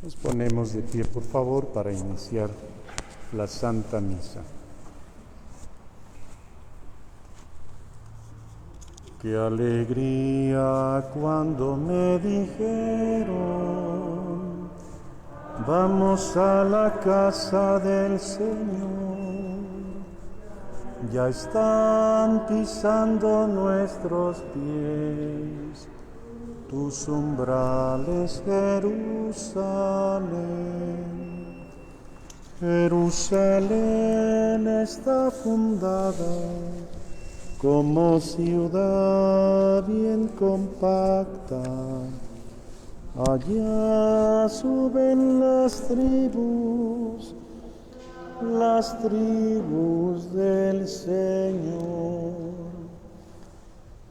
Nos ponemos de pie, por favor, para iniciar la Santa Misa. Qué alegría cuando me dijeron: vamos a la casa del Señor. Ya están pisando nuestros pies tus umbrales, Jerusalén. Jerusalén está fundada como ciudad bien compacta. Allá suben las tribus del Señor.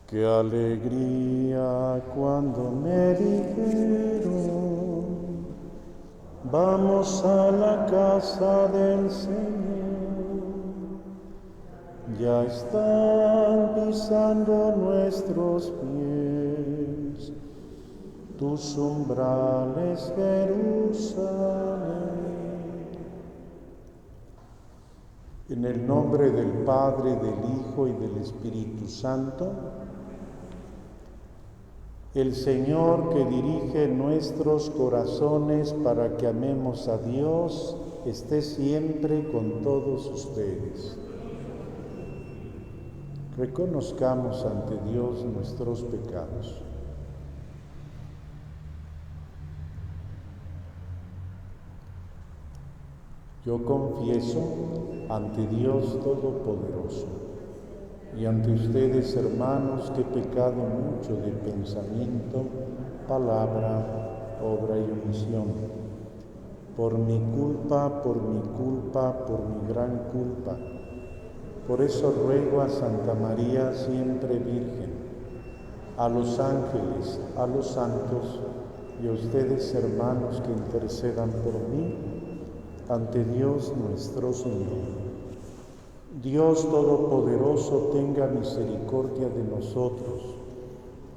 Qué alegría cuando me dijeron: vamos a la casa del Señor. Ya están pisando nuestros pies tus umbrales, Jerusalén. En el nombre del Padre, del Hijo y del Espíritu Santo, el Señor que dirige nuestros corazones para que amemos a Dios, esté siempre con todos ustedes. Reconozcamos ante Dios nuestros pecados. Yo confieso ante Dios Todopoderoso y ante ustedes, hermanos, que he pecado mucho de pensamiento, palabra, obra y omisión. Por mi culpa, por mi gran culpa. Por eso ruego a Santa María, siempre Virgen, a los ángeles, a los santos y a ustedes, hermanos, que intercedan por mí ante Dios nuestro Señor. Dios Todopoderoso tenga misericordia de nosotros,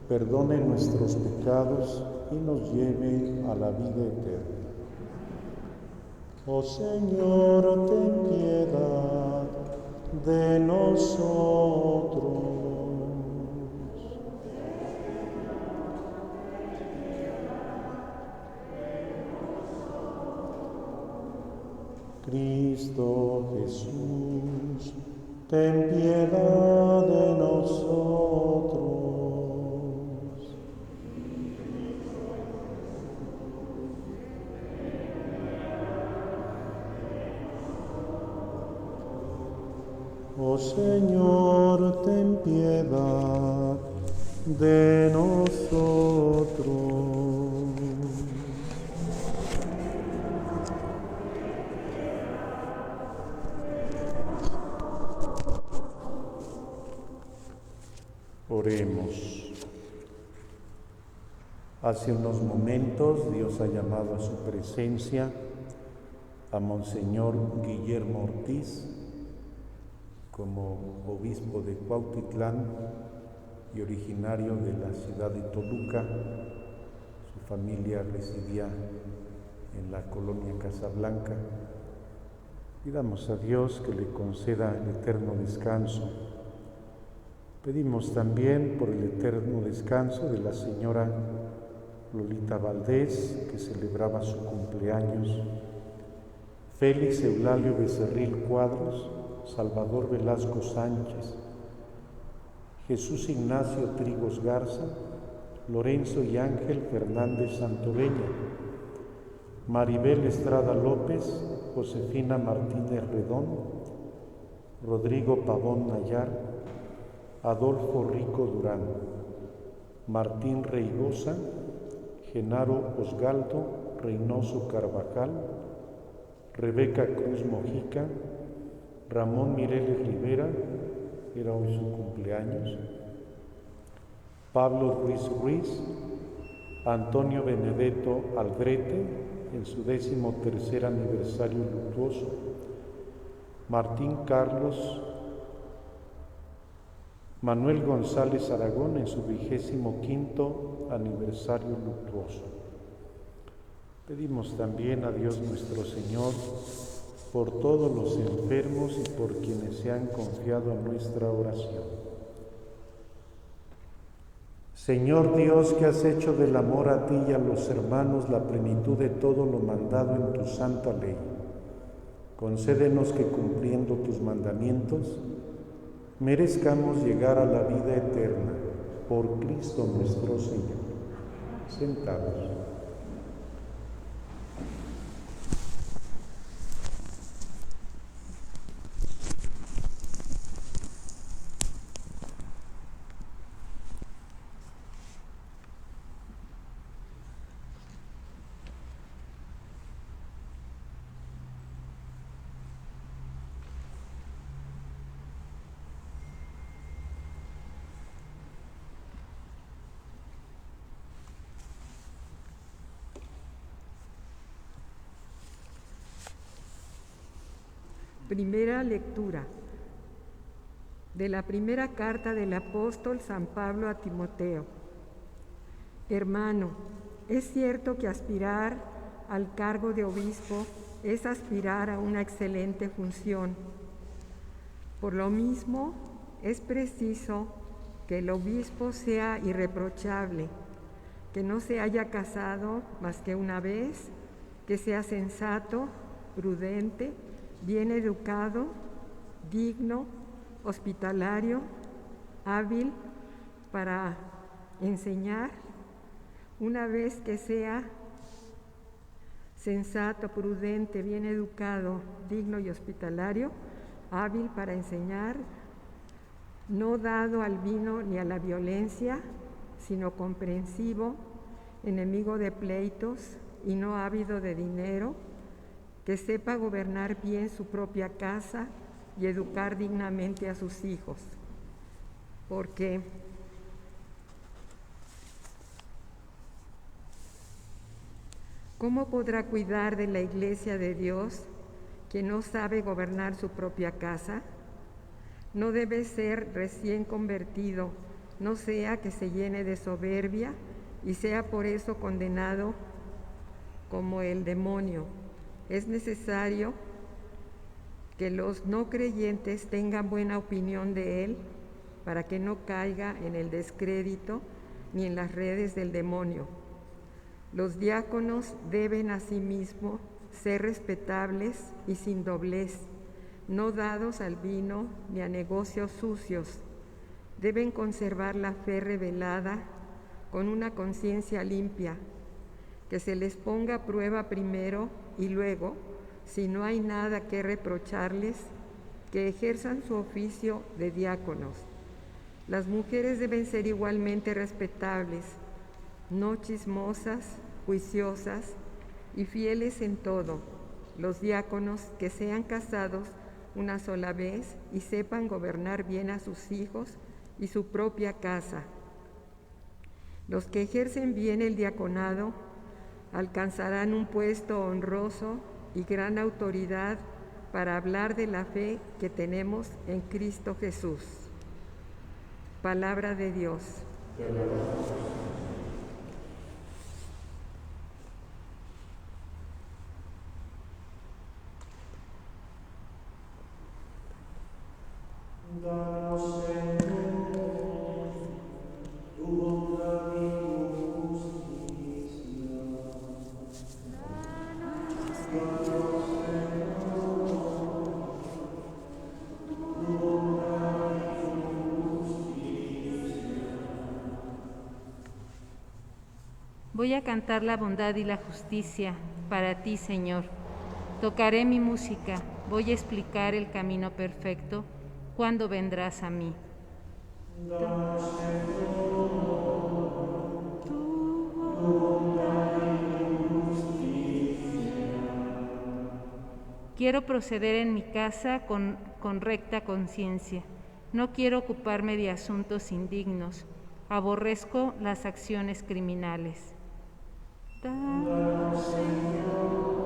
perdone nuestros pecados y nos lleve a la vida eterna. Oh Señor, ten piedad de nosotros. Cristo Jesús, ten piedad de nosotros. Oh Señor, ten piedad de nosotros. Oremos. Hace unos momentos Dios ha llamado a su presencia a Monseñor Guillermo Ortiz como obispo de Cuautitlán y originario de la ciudad de Toluca. Su familia residía en la colonia Casablanca. Pidamos a Dios que le conceda el eterno descanso. Pedimos también por el eterno descanso de la señora Lolita Valdés, que celebraba su cumpleaños, Félix Eulalio Becerril Cuadros, Salvador Velasco Sánchez, Jesús Ignacio Trigos Garza, Lorenzo y Ángel Fernández Santoveña, Maribel Estrada López, Josefina Martínez Redón, Rodrigo Pavón Nayar, Adolfo Rico Durán, Martín Reigosa, Genaro Osgaldo Reynoso Carvajal, Rebeca Cruz Mojica, Ramón Mireles Rivera, era hoy su cumpleaños, Pablo Ruiz Ruiz, Antonio Benedetto Aldrete, en su 13º aniversario luctuoso, Martín Carlos, Manuel González Aragón en su 25º aniversario luctuoso. Pedimos también a Dios nuestro Señor por todos los enfermos y por quienes se han confiado a nuestra oración. Señor Dios, que has hecho del amor a ti y a los hermanos la plenitud de todo lo mandado en tu santa ley, concédenos que cumpliendo tus mandamientos, merezcamos llegar a la vida eterna por Cristo nuestro Señor. Sentados. Primera lectura de la primera carta del apóstol San Pablo a Timoteo. Hermano, es cierto que aspirar al cargo de obispo es aspirar a una excelente función. Por lo mismo, es preciso que el obispo sea irreprochable, que no se haya casado más que una vez, que sea sensato, prudente, bien educado, digno, hospitalario, hábil para enseñar. Una vez que sea sensato, prudente, bien educado, digno y hospitalario, hábil para enseñar, no dado al vino ni a la violencia, sino comprensivo, enemigo de pleitos y no ávido de dinero, que sepa gobernar bien su propia casa y educar dignamente a sus hijos. Porque ¿cómo podrá cuidar de la iglesia de Dios quien no sabe gobernar su propia casa? No debe ser recién convertido, no sea que se llene de soberbia y sea por eso condenado como el demonio. Es necesario que los no creyentes tengan buena opinión de él para que no caiga en el descrédito ni en las redes del demonio. Los diáconos deben asimismo ser respetables y sin doblez, no dados al vino ni a negocios sucios. Deben conservar la fe revelada con una conciencia limpia, que se les ponga a prueba primero y luego, si no hay nada que reprocharles, que ejerzan su oficio de diáconos. Las mujeres deben ser igualmente respetables, no chismosas, juiciosas y fieles en todo. Los diáconos que sean casados una sola vez y sepan gobernar bien a sus hijos y su propia casa. Los que ejercen bien el diaconado alcanzarán un puesto honroso y gran autoridad para hablar de la fe que tenemos en Cristo Jesús. Palabra de Dios. Danos, Señor, tu bondad y tu justicia. Danos, Señor, tu bondad y tu justicia. Voy a cantar la bondad y la justicia para ti, Señor. Tocaré mi música, voy a explicar el camino perfecto. ¿Cuándo vendrás a mí? Danos, Señor, tu bondad y tu justicia. Quiero proceder en mi casa con recta conciencia. No quiero ocuparme de asuntos indignos. Aborrezco las acciones criminales. Danos, Señor,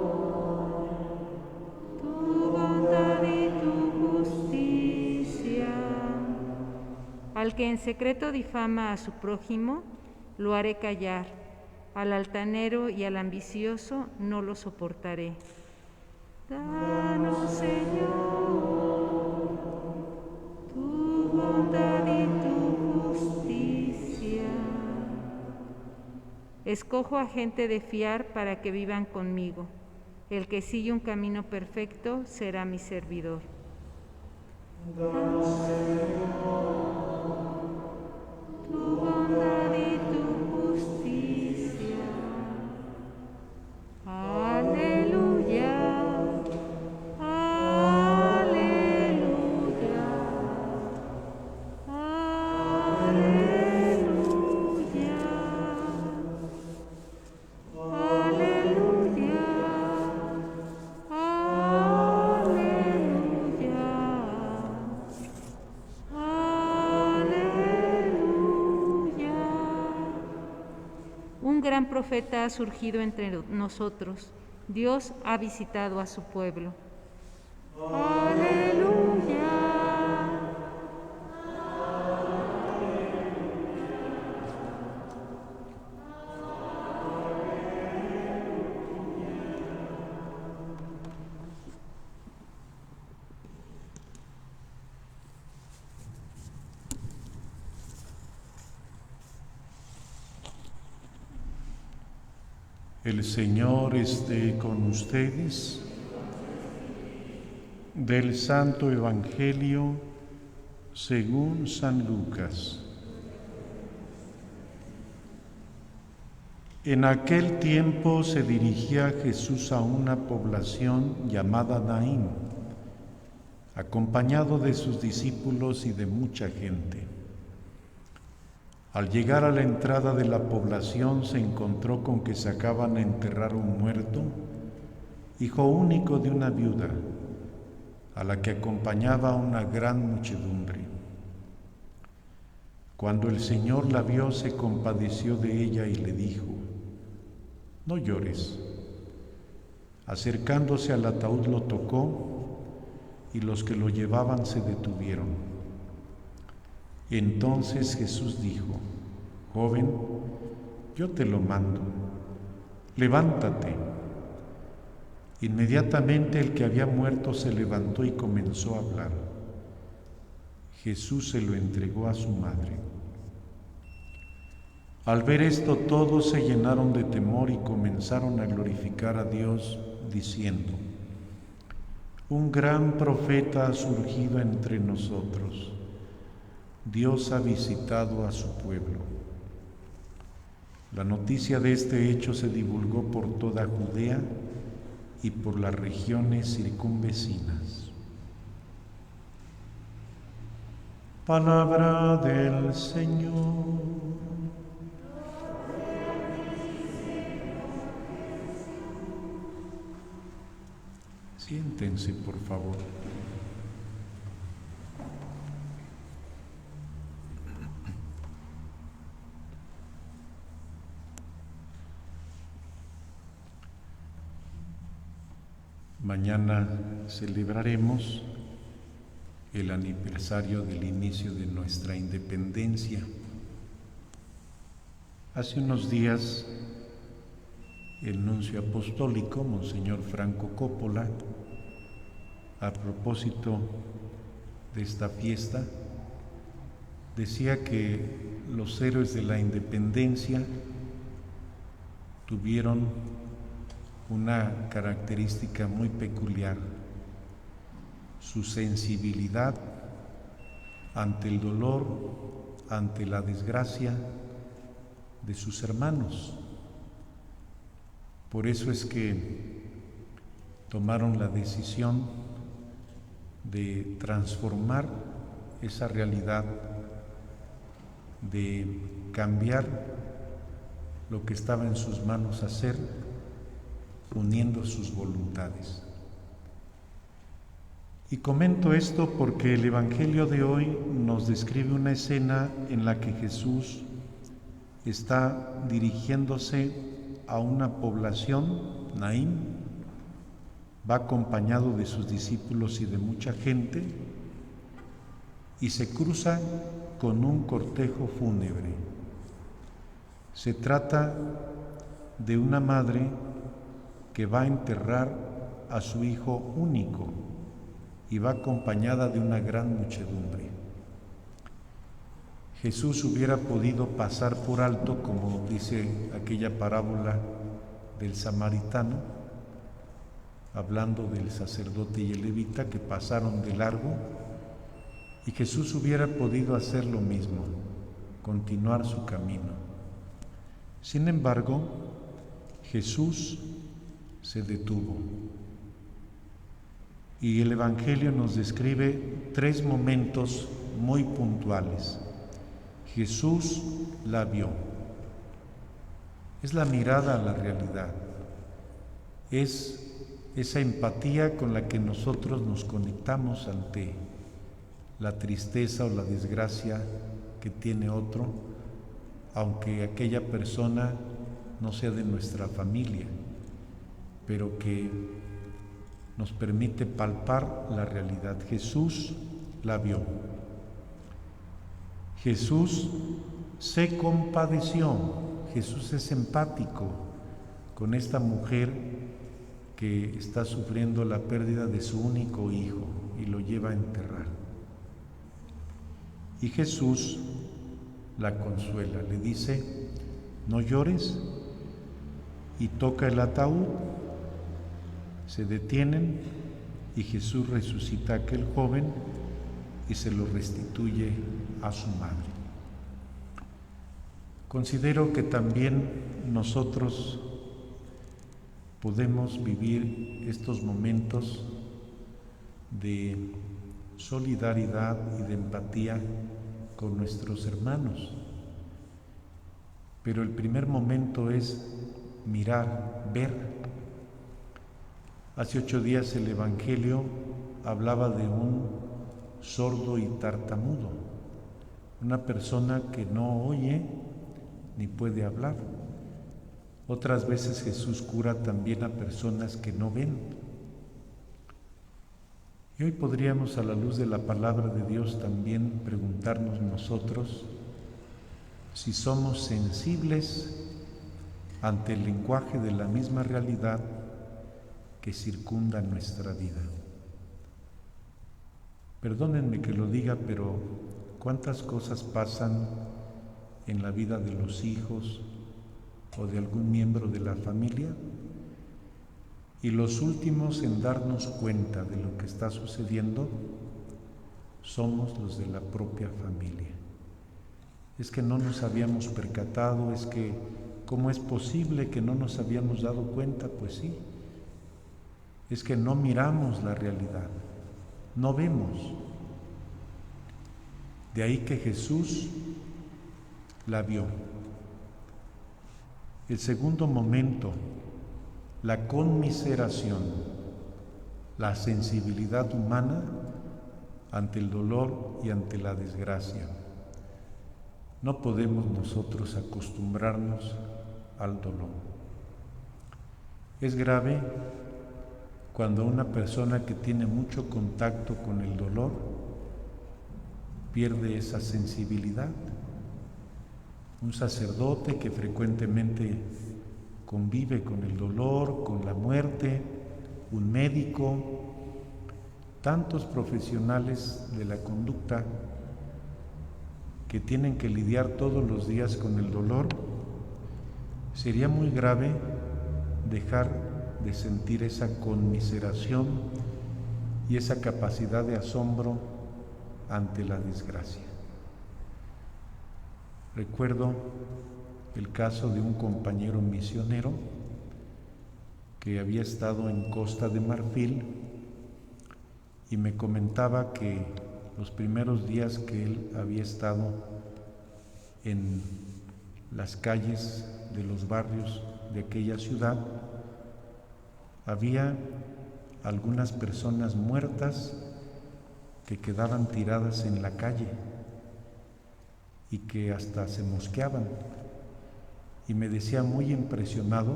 tu bondad y tu justicia. Al que en secreto difama a su prójimo, lo haré callar. Al altanero y al ambicioso no lo soportaré. Danos, Señor, tu bondad y tu justicia. Escojo a gente de fiar para que vivan conmigo. El que sigue un camino perfecto será mi servidor. Danos, Señor, tu bondad y tu justicia. Aleluya, aleluya, aleluya, aleluya, aleluya. Un gran profeta ha surgido entre nosotros. Dios ha visitado a su pueblo. Aleluya. El Señor esté con ustedes. Del Santo Evangelio según San Lucas. En aquel tiempo se dirigía Jesús a una población llamada Naín, acompañado de sus discípulos y de mucha gente. Al llegar a la entrada de la población se encontró con que se acaban de enterrar un muerto, hijo único de una viuda, a la que acompañaba una gran muchedumbre. Cuando el Señor la vio, se compadeció de ella y le dijo: «No llores». Acercándose al ataúd lo tocó y los que lo llevaban se detuvieron. Entonces Jesús dijo: «Joven, yo te lo mando, levántate». Inmediatamente el que había muerto se levantó y comenzó a hablar. Jesús se lo entregó a su madre. Al ver esto, todos se llenaron de temor y comenzaron a glorificar a Dios, diciendo: «Un gran profeta ha surgido entre nosotros. Dios ha visitado a su pueblo». La noticia de este hecho se divulgó por toda Judea y por las regiones circunvecinas. Palabra del Señor. Siéntense, por favor. Mañana celebraremos el aniversario del inicio de nuestra independencia. Hace unos días, el nuncio apostólico, Monseñor Franco Coppola, a propósito de esta fiesta, decía que los héroes de la independencia tuvieron una característica muy peculiar: su sensibilidad ante el dolor, ante la desgracia de sus hermanos. Por eso es que tomaron la decisión de transformar esa realidad, de cambiar lo que estaba en sus manos hacer, uniendo sus voluntades. Y comento esto porque el Evangelio de hoy nos describe una escena en la que Jesús está dirigiéndose a una población, Naín, va acompañado de sus discípulos y de mucha gente, y se cruza con un cortejo fúnebre. Se trata de una madre que va a enterrar a su hijo único y va acompañada de una gran muchedumbre. Jesús hubiera podido pasar por alto, como dice aquella parábola del samaritano, hablando del sacerdote y el levita que pasaron de largo, y Jesús hubiera podido hacer lo mismo, continuar su camino. Sin embargo, Jesús se detuvo. Y el Evangelio nos describe 3 momentos muy puntuales. Jesús la vio. Es la mirada a la realidad. Es esa empatía con la que nosotros nos conectamos ante la tristeza o la desgracia que tiene otro, aunque aquella persona no sea de nuestra familia, pero que nos permite palpar la realidad. Jesús la vio. Jesús se compadeció. Jesús es empático con esta mujer que está sufriendo la pérdida de su único hijo y lo lleva a enterrar. Y Jesús la consuela, le dice: no llores, y toca el ataúd. Se detienen y Jesús resucita a aquel joven y se lo restituye a su madre. Considero que también nosotros podemos vivir estos momentos de solidaridad y de empatía con nuestros hermanos. Pero el primer momento es mirar, ver. Hace 8 días el Evangelio hablaba de un sordo y tartamudo, una persona que no oye ni puede hablar. Otras veces Jesús cura también a personas que no ven. Y hoy podríamos, a la luz de la palabra de Dios, también preguntarnos nosotros si somos sensibles ante el lenguaje de la misma realidad que circunda nuestra vida. Perdónenme que lo diga, pero ¿cuántas cosas pasan en la vida de los hijos o de algún miembro de la familia? Y los últimos en darnos cuenta de lo que está sucediendo somos los de la propia familia. Es que no nos habíamos percatado, es que ¿cómo es posible que no nos habíamos dado cuenta? Pues sí, es que no miramos la realidad, no vemos. De ahí que Jesús la vio. El segundo momento, la conmiseración, la sensibilidad humana ante el dolor y ante la desgracia. No podemos nosotros acostumbrarnos al dolor. Es grave cuando una persona que tiene mucho contacto con el dolor pierde esa sensibilidad. Un sacerdote que frecuentemente convive con el dolor, con la muerte, un médico, tantos profesionales de la conducta que tienen que lidiar todos los días con el dolor. Sería muy grave dejar de sentir esa conmiseración y esa capacidad de asombro ante la desgracia. Recuerdo el caso de un compañero misionero que había estado en Costa de Marfil y me comentaba que los primeros días que él había estado en las calles de los barrios de aquella ciudad, había algunas personas muertas que quedaban tiradas en la calle y que hasta se mosqueaban. Y me decía muy impresionado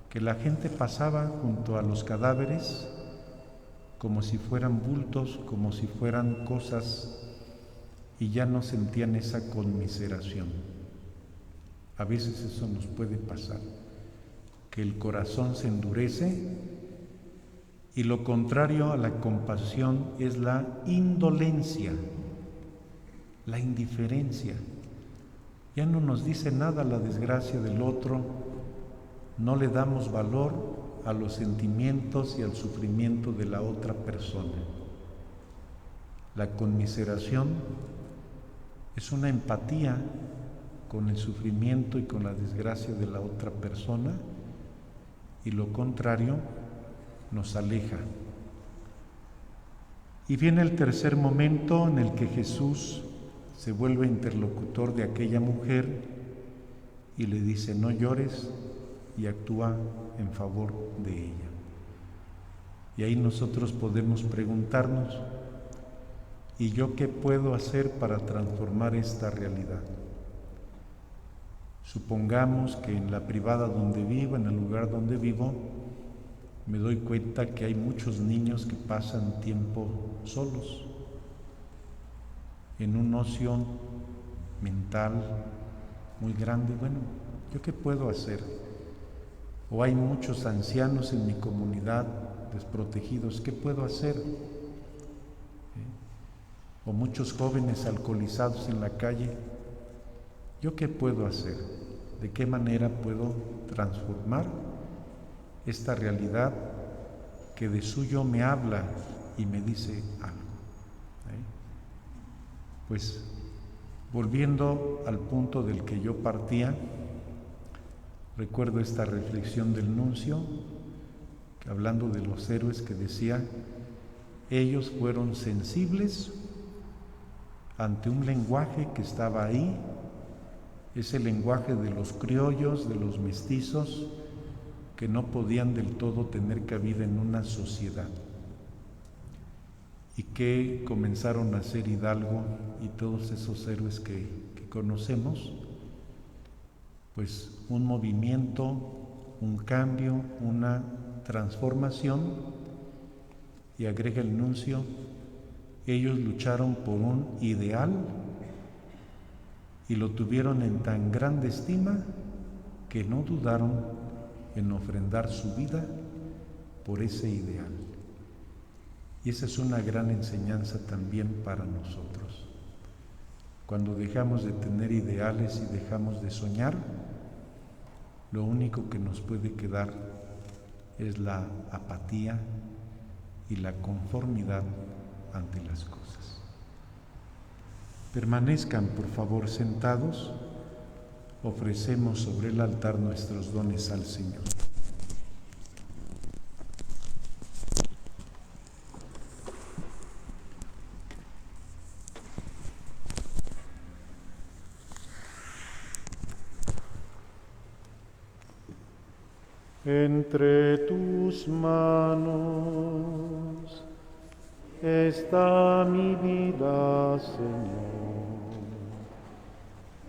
que la gente pasaba junto a los cadáveres como si fueran bultos, como si fueran cosas, y ya no sentían esa conmiseración. A veces eso nos puede pasar. que el corazón se endurece, y lo contrario a la compasión es la indolencia, la indiferencia. Ya no nos dice nada la desgracia del otro, no le damos valor a los sentimientos y al sufrimiento de la otra persona. La conmiseración es una empatía con el sufrimiento y con la desgracia de la otra persona, y lo contrario nos aleja. Y viene el tercer momento en el que Jesús se vuelve interlocutor de aquella mujer y le dice: no llores, y actúa en favor de ella. Y ahí nosotros podemos preguntarnos: ¿y yo qué puedo hacer para transformar esta realidad? Supongamos que en la privada donde vivo, en el lugar donde vivo, me doy cuenta que hay muchos niños que pasan tiempo solos, en un ocio mental muy grande. Bueno, ¿yo qué puedo hacer? O hay muchos ancianos en mi comunidad desprotegidos, ¿qué puedo hacer? O muchos jóvenes alcoholizados en la calle, ¿yo qué puedo hacer? ¿De qué manera puedo transformar esta realidad que de suyo me habla y me dice algo? Pues volviendo al punto del que yo partía, recuerdo esta reflexión del nuncio, que hablando de los héroes, que decía: ellos fueron sensibles ante un lenguaje que estaba ahí, ese lenguaje de los criollos, de los mestizos, que no podían del todo tener cabida en una sociedad, y que comenzaron a ser Hidalgo y todos esos héroes que conocemos, pues un movimiento, un cambio, una transformación. Y agrega el nuncio: ellos lucharon por un ideal y lo tuvieron en tan grande estima que no dudaron en ofrendar su vida por ese ideal. Y esa es una gran enseñanza también para nosotros. Cuando dejamos de tener ideales y dejamos de soñar, lo único que nos puede quedar es la apatía y la conformidad ante las cosas. Permanezcan, por favor, sentados. Ofrecemos sobre el altar nuestros dones al Señor. Entre tus manos está mi vida, Señor.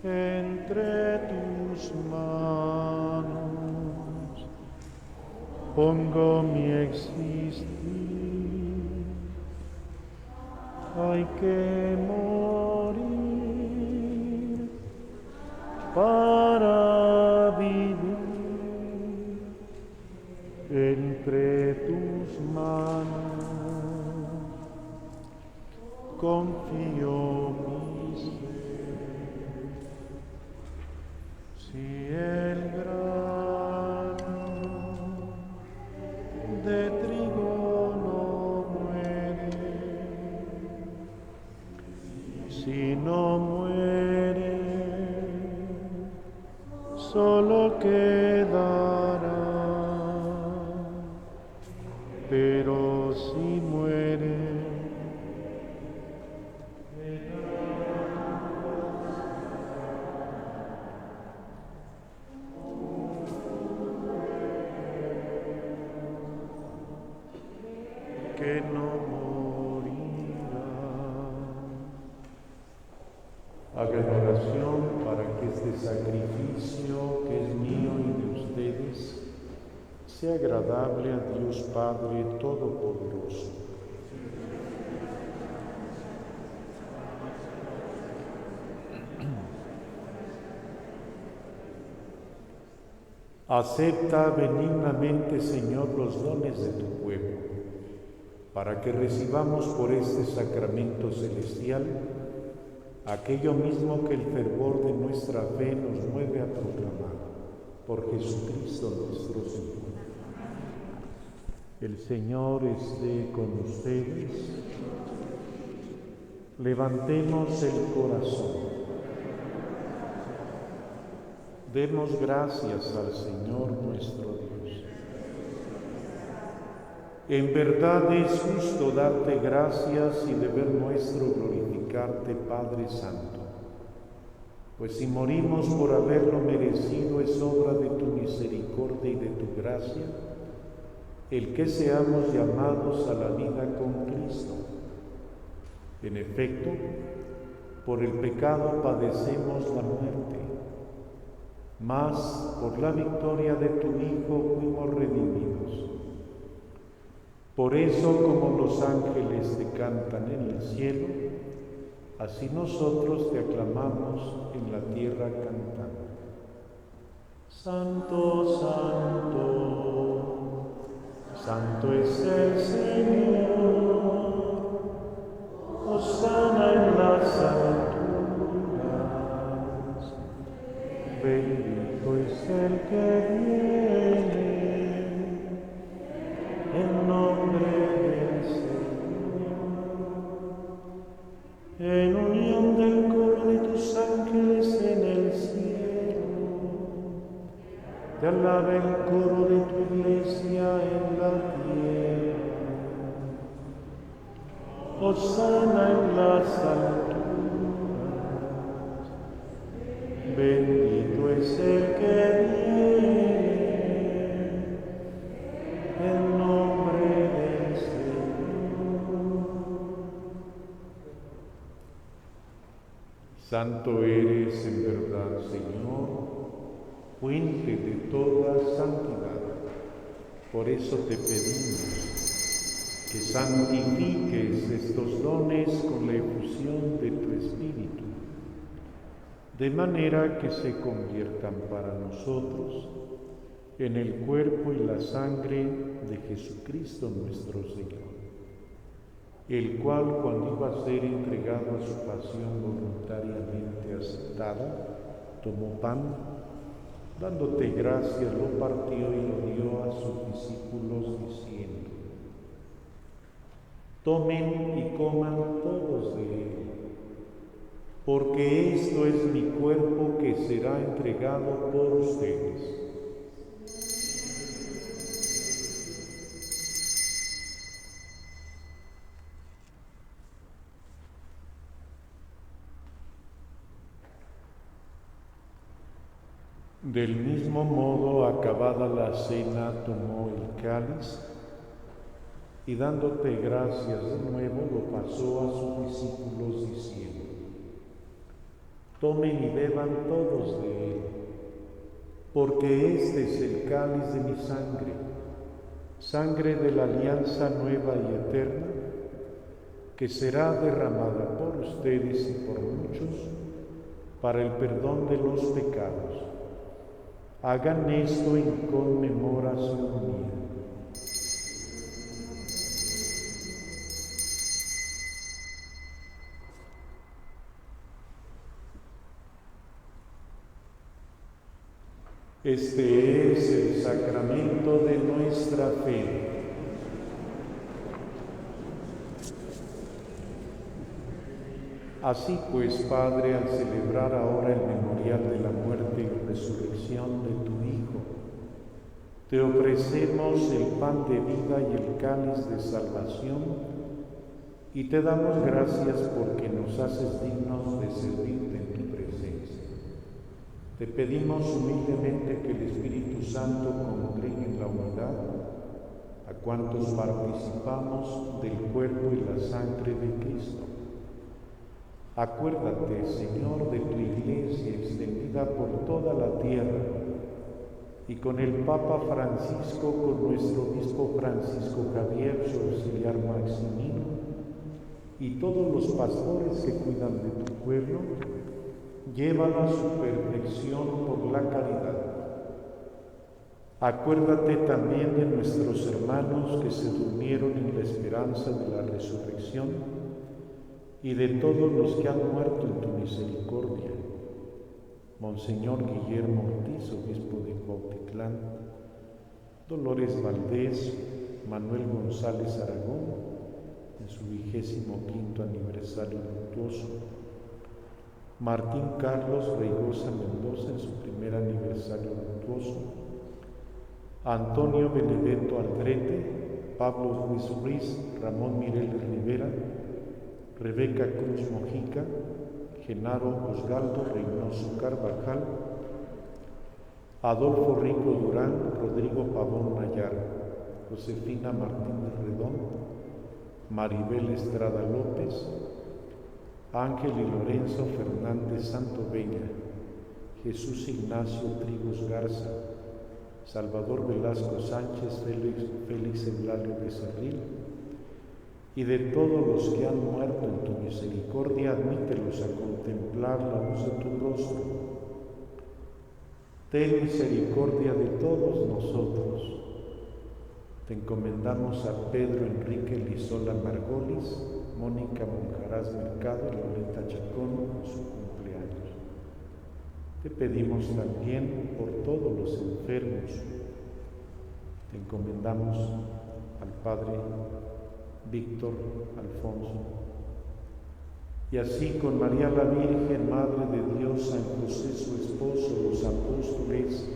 Entre tus manos pongo mi existir. Hay que morir para vivir. Entre tus manos confío mi ser. Si el grano de trigo no muere, si no muere, solo quedará. Pero si muere, que no morirá. Hagan oración para que este sacrificio que es mío y de ustedes sea agradable a Dios Padre Todopoderoso. Acepta benignamente, Señor, los dones de tu pueblo, para que recibamos por este sacramento celestial aquello mismo que el fervor de nuestra fe nos mueve a proclamar. Por Jesucristo nuestro Señor. El Señor esté con ustedes. Levantemos el corazón. Demos gracias al Señor nuestro Dios. En verdad es justo darte gracias y deber nuestro glorificarte, Padre Santo. Pues si morimos por haberlo merecido, es obra de tu misericordia y de tu gracia, el que seamos llamados a la vida con Cristo. En efecto, por el pecado padecemos la muerte, mas por la victoria de tu Hijo fuimos redimidos. Por eso, como los ángeles te cantan en el cielo, así nosotros te aclamamos en la tierra cantando. Santo, santo, santo es el Señor, hosana en las alturas, bendito es el que viene en nombre del Señor, en unión del coro de tus ángeles en el cielo. Te alabe el coro de tu iglesia en la tierra. Hosana en las alturas. Bendito es el que viene en nombre del Señor. Santo eres en verdad, Señor, fuente de toda santidad. Por eso te pedimos que santifiques estos dones con la efusión de tu Espíritu, de manera que se conviertan para nosotros en el cuerpo y la sangre de Jesucristo nuestro Señor, el cual, cuando iba a ser entregado a su pasión voluntariamente aceptada, tomó pan, dándote gracias, lo partió y lo dio a sus discípulos diciendo: tomen y coman todos de él, porque esto es mi cuerpo que será entregado por ustedes. Del mismo modo, acabada la cena, tomó el cáliz y dándote gracias de nuevo, lo pasó a sus discípulos diciendo: tomen y beban todos de él, porque este es el cáliz de mi sangre, sangre de la alianza nueva y eterna, que será derramada por ustedes y por muchos para el perdón de los pecados. Hagan esto en conmemoración mía. Este es el sacramento de nuestra fe. Así pues, Padre, al celebrar ahora el memorial de la muerte y resurrección de tu Hijo, te ofrecemos el pan de vida y el cáliz de salvación, y te damos gracias porque nos haces dignos de servirte en tu presencia. Te pedimos humildemente que el Espíritu Santo congregue en la unidad a cuantos participamos del cuerpo y la sangre de Cristo. Acuérdate, Señor, de tu Iglesia extendida por toda la tierra, y con el Papa Francisco, con nuestro obispo Francisco Javier, su auxiliar Maximino, y todos los pastores que cuidan de tu pueblo, llévalo a su perfección por la caridad. Acuérdate también de nuestros hermanos que se durmieron en la esperanza de la resurrección y de todos los que han muerto en tu misericordia. Monseñor Guillermo Ortiz, obispo de Cuautitlán, Dolores Valdés, Manuel González Aragón, en su 25º aniversario luctuoso, Martín Carlos Reigosa Mendoza, en su primer aniversario luctuoso, Antonio Benedetto Aldrete, Pablo Ruiz Ruiz, Ramón Mireles Rivera, Rebeca Cruz Mojica, Genaro Osgaldo Reynoso Carvajal, Adolfo Rico Durán, Rodrigo Pavón Nayar, Josefina Martínez Redón, Maribel Estrada López, Ángel y Lorenzo Fernández Santoveña, Jesús Ignacio Trigos Garza, Salvador Velasco Sánchez, Félix Eulalio Becerril, y de todos los que han muerto en tu misericordia, admítelos a contemplar la luz de tu rostro. Ten misericordia de todos nosotros. Te encomendamos a Pedro Enrique Lizola Margolis, Mónica Monjarás Mercado y Lolita Chacón en su cumpleaños. Te pedimos también por todos los enfermos. Te encomendamos al Padre Víctor Alfonso, y así con María la Virgen, Madre de Dios, San José su esposo, los apóstoles,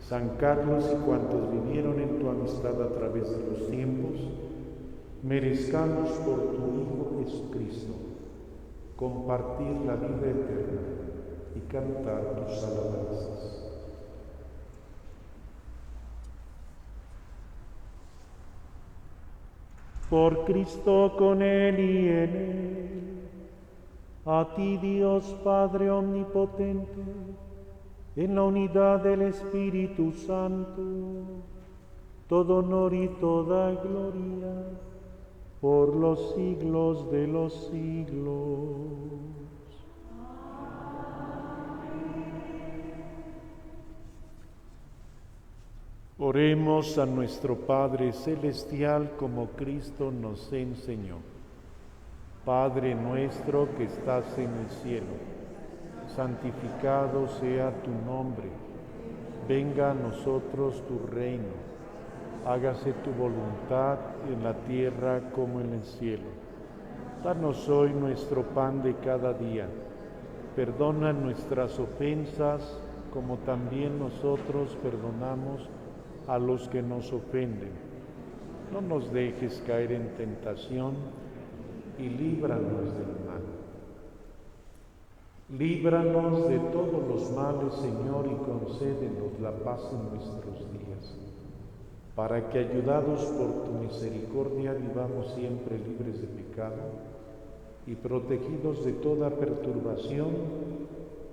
San Carlos y cuantos vivieron en tu amistad a través de los tiempos, merezcamos por tu Hijo Jesucristo compartir la vida eterna y cantar tus alabanzas. Por Cristo, con Él y en Él, a ti Dios Padre Omnipotente, en la unidad del Espíritu Santo, todo honor y toda gloria, por los siglos de los siglos. Oremos a nuestro Padre Celestial como Cristo nos enseñó. Padre nuestro que estás en el cielo, santificado sea tu nombre. Venga a nosotros tu reino. Hágase tu voluntad en la tierra como en el cielo. Danos hoy nuestro pan de cada día. Perdona nuestras ofensas como también nosotros perdonamos a los que nos ofenden. No nos dejes caer en tentación y líbranos del mal. Líbranos de todos los males, Señor, y concédenos la paz en nuestros días, para que, ayudados por tu misericordia, vivamos siempre libres de pecado y protegidos de toda perturbación,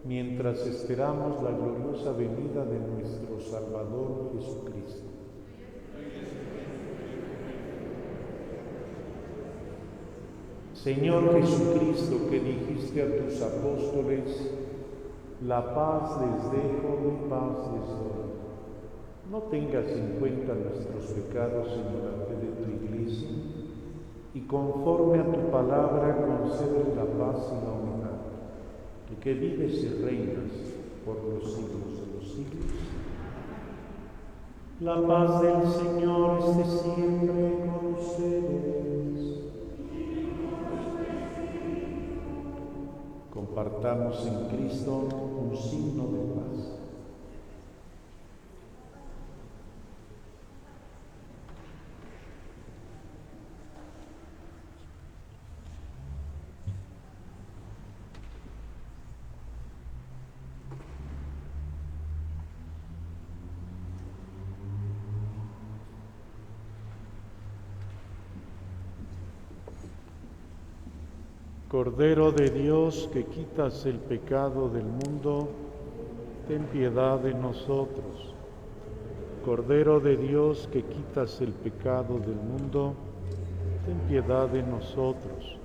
mientras esperamos la gloriosa venida de nuestro Salvador Jesucristo. Señor Jesucristo, que dijiste a tus apóstoles, la paz les dejo, mi paz les doy. No tengas en cuenta nuestros pecados, sino la fe de tu Iglesia, y conforme a tu palabra concede la paz y la unidad. Tú que vives y reinas por los siglos de los siglos. La paz del Señor esté siempre con ustedes. Compartamos en Cristo un signo de paz. Cordero de Dios, que quitas el pecado del mundo, ten piedad de nosotros. Cordero de Dios, que quitas el pecado del mundo, ten piedad de nosotros.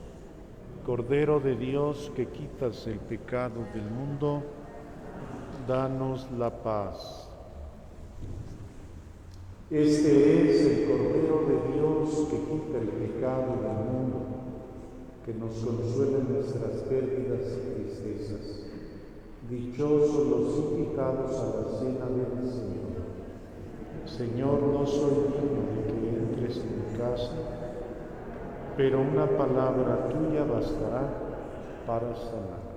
Cordero de Dios, que quitas el pecado del mundo, danos la paz. Este es el Cordero de Dios que quita el pecado del mundo, que nos consuela en nuestras pérdidas y tristezas. Dichosos los invitados a la cena del Señor. Señor, no soy digno de que entres en mi casa, pero una palabra tuya bastará para sanar.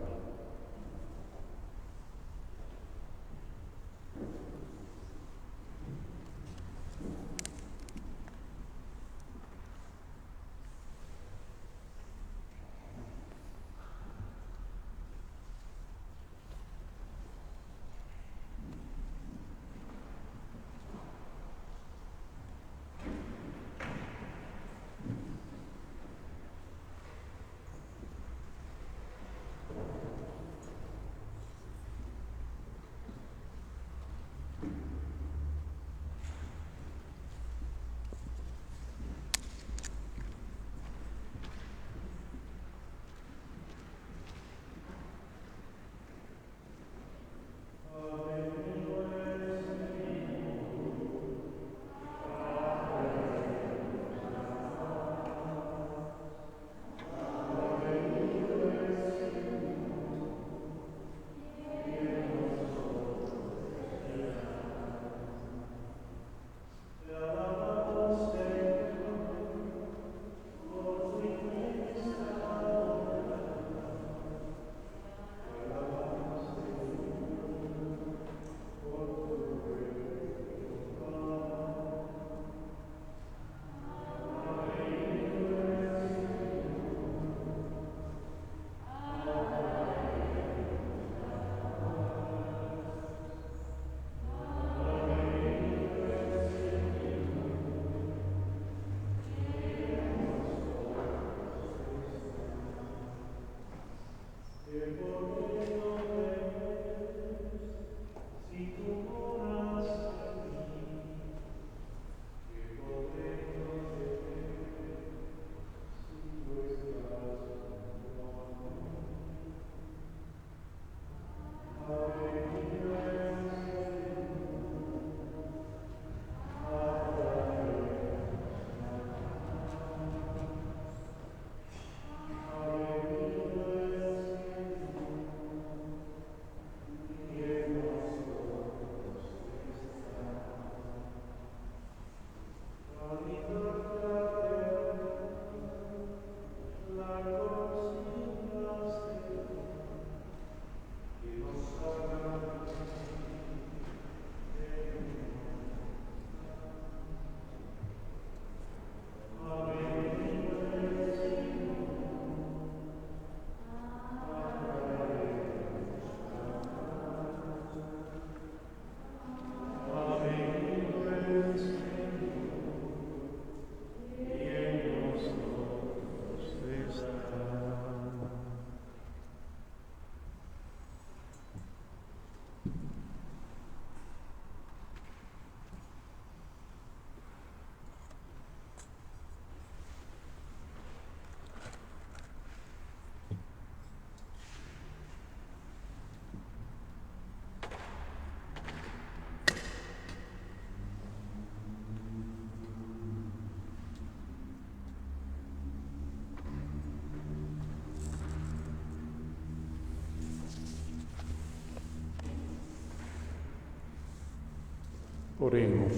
Oremos.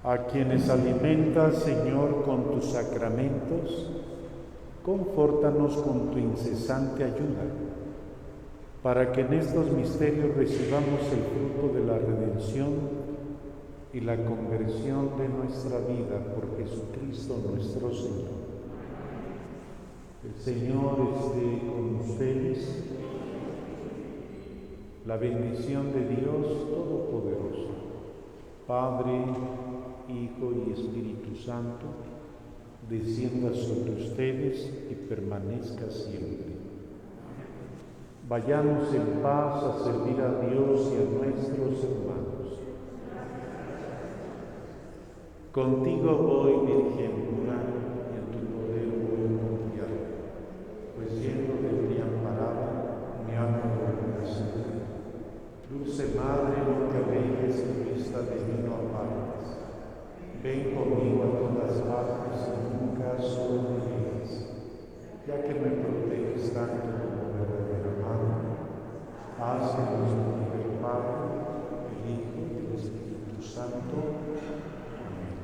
A quienes alimentas, Señor, con tus sacramentos, confórtanos con tu incesante ayuda, para que en estos misterios recibamos el fruto de la redención y la conversión de nuestra vida por Jesucristo nuestro Señor. El Señor esté con ustedes. La bendición de Dios Todopoderoso, Padre, Hijo y Espíritu Santo, descienda sobre ustedes y permanezca siempre. Vayamos en paz a servir a Dios y a nuestros hermanos. Contigo voy, Virgen pura, y en tu poder voy confiar, pues siendo de ti amparada, mi alma vuelve a sentir. Dulce Madre, no te alejes en vista de mí no apartes. Ven conmigo a todas partes y nunca solo me dejes, ya que me proteges tanto como verdadera Madre. Haz en nosotros el Padre, el Hijo y el Espíritu Santo. Amén.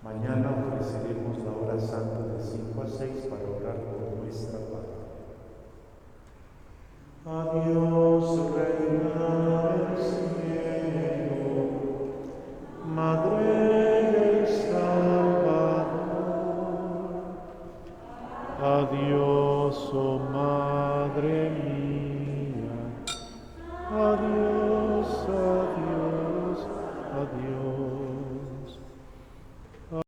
Mañana ofreceremos la hora santa de 5 a 6 para orar por nuestra paz. Adiós, Reina del Cielo, Madre del Salvador. Adiós, oh Madre mía. Adiós.